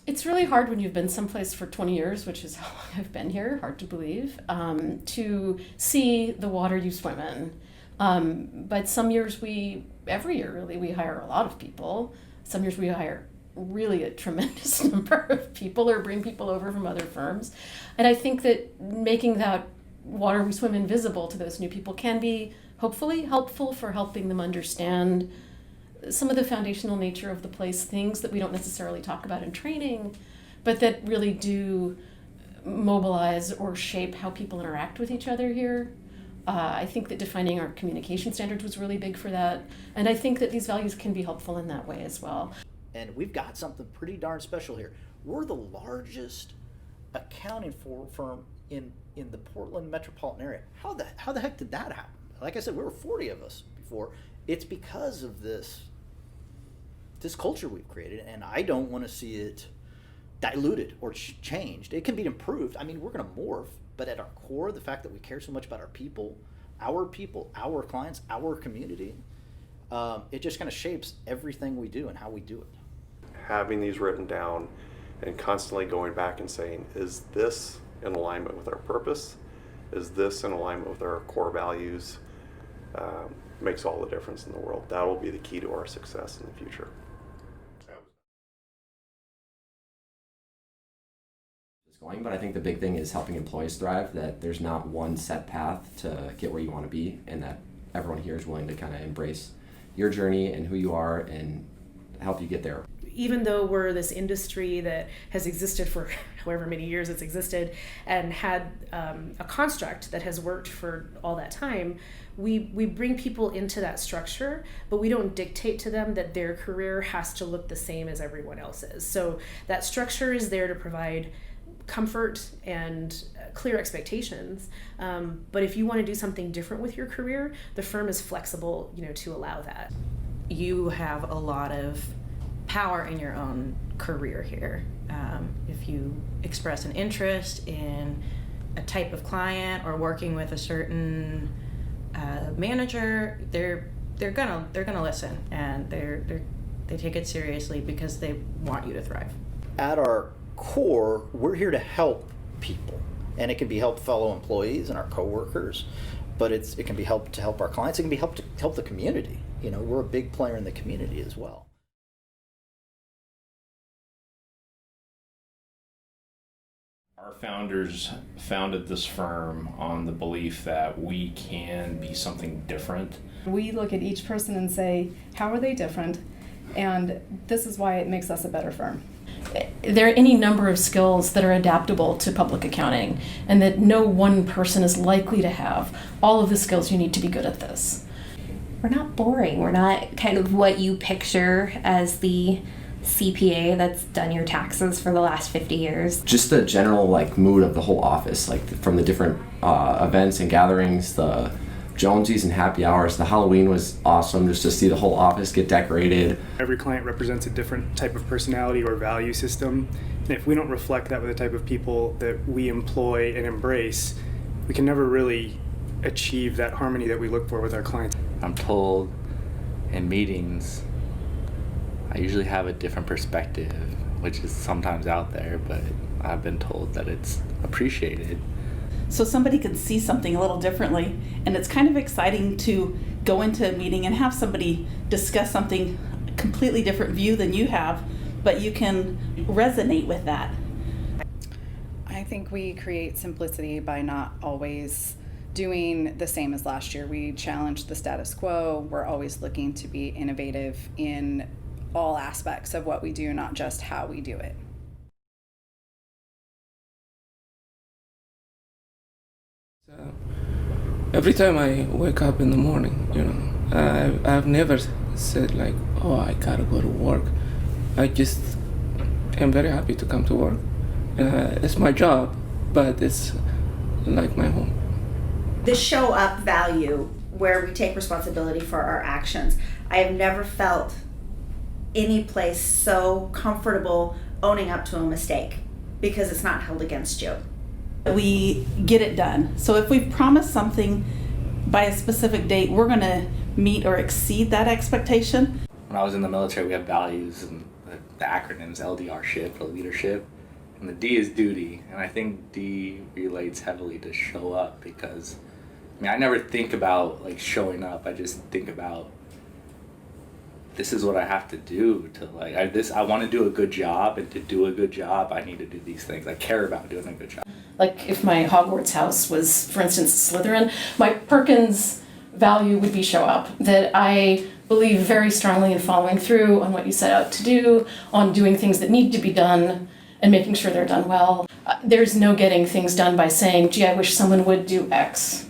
It's really hard when you've been someplace for 20 years, which is how long I've been here, hard to believe, to see the water you swim in. But some years every year really, we hire a lot of people. Some years we hire really a tremendous number of people or bring people over from other firms. And I think that making that water we swim in visible to those new people can be hopefully helpful for helping them understand some of the foundational nature of the place, things that we don't necessarily talk about in training, but that really do mobilize or shape how people interact with each other here. I think that defining our communication standards was really big for that. And I think that these values can be helpful in that way as well. And we've got something pretty darn special here. We're the largest accounting firm in the Portland metropolitan area. How the heck did that happen? Like I said, we were 40 of us before. It's because of this culture we've created, and I don't want to see it diluted or changed. It can be improved. I mean, we're going to morph, but at our core, the fact that we care so much about our people, our clients, our community, it just kind of shapes everything we do and how we do it. Having these written down and constantly going back and saying, is this in alignment with our purpose? Is this in alignment with our core values? Makes all the difference in the world. That will be the key to our success in the future. Going, but I think the big thing is helping employees thrive, that there's not one set path to get where you want to be, and that everyone here is willing to kind of embrace your journey and who you are and help you get there. Even though we're this industry that has existed for however many years it's existed and had a construct that has worked for all that time, we bring people into that structure, but we don't dictate to them that their career has to look the same as everyone else's. So that structure is there to provide comfort and clear expectations, but if you want to do something different with your career, the firm is flexible, to allow that. You have a lot of power in your own career here. If you express an interest in a type of client or working with a certain manager, they're gonna listen, and they take it seriously because they want you to thrive. At our core, we're here to help people, and it can be help fellow employees and our coworkers, but it can be help to help our clients. It can be help to help the community. We're a big player in the community as well. Our founders founded this firm on the belief that we can be something different. We look at each person and say, how are they different? And this is why it makes us a better firm. There are any number of skills that are adaptable to public accounting, and that no one person is likely to have all of the skills you need to be good at this. We're not boring. We're not kind of what you picture as the CPA that's done your taxes for the last 50 years. Just the general mood of the whole office, from the different events and gatherings, the Jonesies and happy hours. The Halloween was awesome, just to see the whole office get decorated. Every client represents a different type of personality or value system. And if we don't reflect that with the type of people that we employ and embrace, we can never really achieve that harmony that we look for with our clients. I'm told in meetings, I usually have a different perspective, which is sometimes out there, but I've been told that it's appreciated. So somebody can see something a little differently, and it's kind of exciting to go into a meeting and have somebody discuss something completely different view than you have, but you can resonate with that. I think we create simplicity by not always doing the same as last year. We challenge the status quo. We're always looking to be innovative in all aspects of what we do, not just how we do it. Every time I wake up in the morning, I've never said oh, I gotta go to work. I just am very happy to come to work. It's my job, but it's like my home. The show up value, where we take responsibility for our actions. I have never felt any place so comfortable owning up to a mistake, because it's not held against you. We get it done. So if we've promised something by a specific date, we're going to meet or exceed that expectation. When I was in the military, we had values, and the acronyms LDR-ship or leadership, and the D is duty. And I think D relates heavily to show up, because I mean, I never think about like showing up. I just think about, this is what I have to do to like, I want to do a good job, and to do a good job, I need to do these things. I care about doing a good job. Like if my Hogwarts house was, for instance, Slytherin, my Perkins value would be show up. That I believe very strongly in following through on what you set out to do, on doing things that need to be done, and making sure they're done well. There's no getting things done by saying, gee, I wish someone would do X.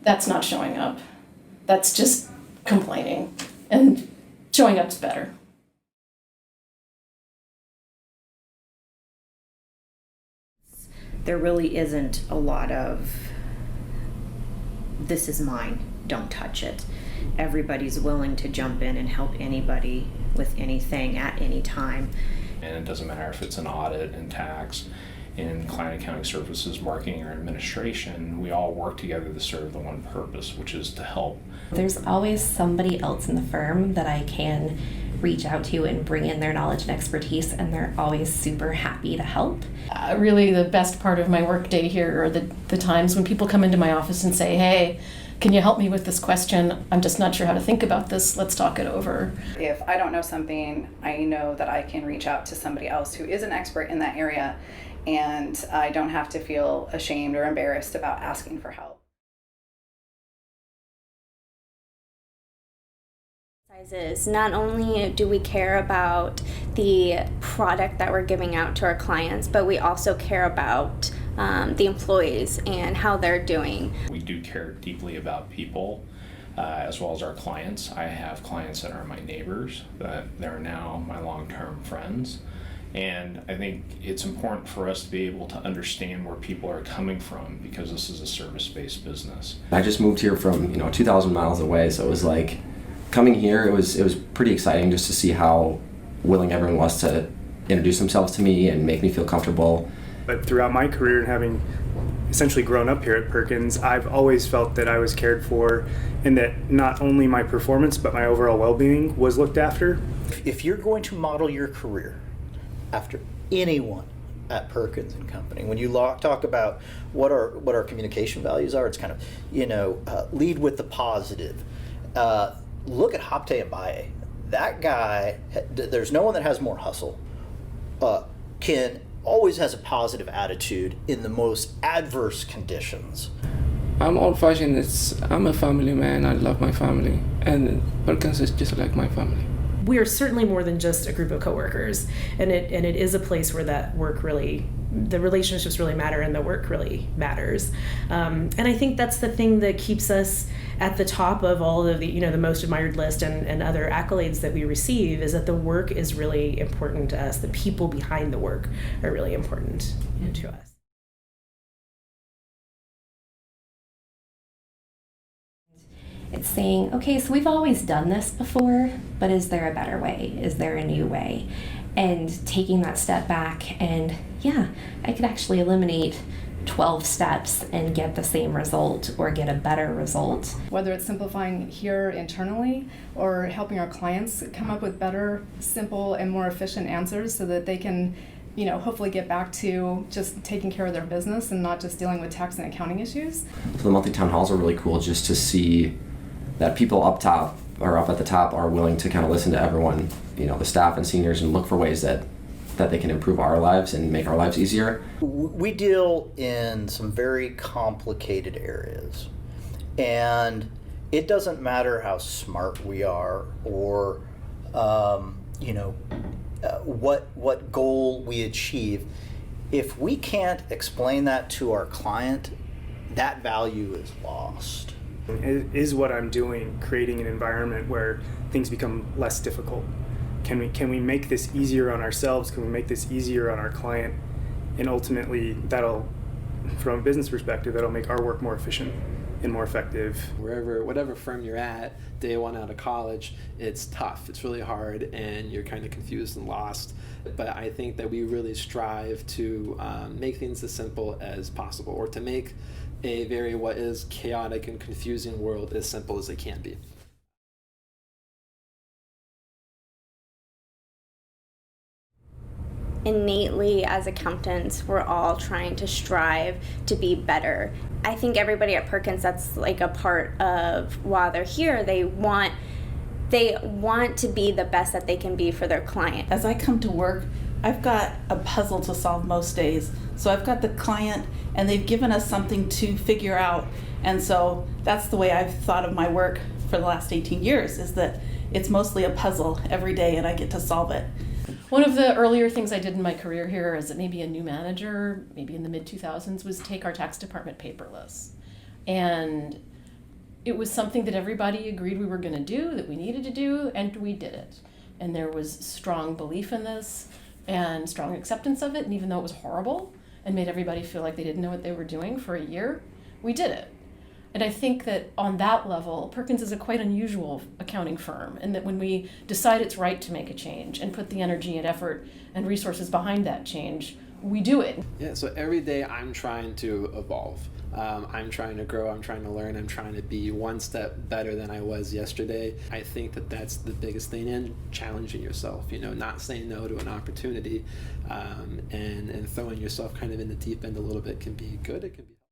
That's not showing up. That's just complaining. And showing up's better. There really isn't a lot of, this is mine, don't touch it. Everybody's willing to jump in and help anybody with anything at any time. And it doesn't matter if it's an audit and tax, in client accounting services, marketing, or administration, we all work together to serve the one purpose, which is to help. There's always somebody else in the firm that I can reach out to and bring in their knowledge and expertise, and they're always super happy to help. Really the best part of my work day here are the times when people come into my office and say, hey, can you help me with this question? I'm just not sure how to think about this. Let's talk it over. If I don't know something, I know that I can reach out to somebody else who is an expert in that area, and I don't have to feel ashamed or embarrassed about asking for help. Is not only do we care about the product that we're giving out to our clients, but we also care about the employees and how they're doing. We do care deeply about people as well as our clients. I have clients that are my neighbors, that they're now my long-term friends. And I think it's important for us to be able to understand where people are coming from, because this is a service-based business. I just moved here from 2,000 miles away, so it was like coming here. It was pretty exciting just to see how willing everyone was to introduce themselves to me and make me feel comfortable. But throughout my career and having essentially grown up here at Perkins, I've always felt that I was cared for, and that not only my performance but my overall well-being was looked after. If you're going to model your career after anyone at Perkins and Company, when you talk about what our communication values are, it's kind of lead with the positive. Look at Hapte Abaye. That guy, there's no one that has more hustle. Ken always has a positive attitude in the most adverse conditions. I'm old-fashioned. I'm a family man. I love my family, and Perkins is just like my family. We are certainly more than just a group of coworkers, and it is a place where that work really, the relationships really matter, and the work really matters. And I think that's the thing that keeps us at the top of all of the the most admired list and other accolades that we receive, is that the work is really important to us. The people behind the work are really important to us. It's saying, okay, so we've always done this before, but is there a better way? Is there a new way? And taking that step back and, yeah, I could actually eliminate 12 steps and get the same result or get a better result. Whether it's simplifying here internally or helping our clients come up with better, simple, and more efficient answers so that they can hopefully get back to just taking care of their business and not just dealing with tax and accounting issues. So the monthly town halls are really cool, just to see that people up top or up at the top are willing to kind of listen to everyone, the staff and seniors, and look for ways that they can improve our lives and make our lives easier. We deal in some very complicated areas, and it doesn't matter how smart we are or what goal we achieve. If we can't explain that to our client, that value is lost. Is what I'm doing creating an environment where things become less difficult? Can we make this easier on ourselves? Can we make this easier on our client? And ultimately, that'll, from a business perspective, that'll make our work more efficient and more effective. Whatever firm you're at, day one out of college, it's tough. It's really hard, and you're kind of confused and lost. But I think that we really strive to make things as simple as possible, or to make what is chaotic and confusing world as simple as it can be. innately as accountants, we're all trying to strive to be better. I think everybody at Perkins, that's like a part of while they're here, they want to be the best that they can be for their client. As I come to work, I've got a puzzle to solve most days. So I've got the client and they've given us something to figure out. And so that's the way I've thought of my work for the last 18 years, is that it's mostly a puzzle every day and I get to solve it. One of the earlier things I did in my career here as maybe a new manager, maybe in the mid-2000s, was take our tax department paperless. And it was something that everybody agreed we were going to do, that we needed to do, and we did it. And there was strong belief in this and strong acceptance of it, and even though it was horrible and made everybody feel like they didn't know what they were doing for a year, we did it. And I think that on that level, Perkins is a quite unusual accounting firm, and that when we decide it's right to make a change and put the energy and effort and resources behind that change, we do it. Yeah, so every day I'm trying to evolve. I'm trying to grow, I'm trying to learn, I'm trying to be one step better than I was yesterday. I think that that's the biggest thing, and challenging yourself, not saying no to an opportunity, and throwing yourself kind of in the deep end a little bit can be good, it can be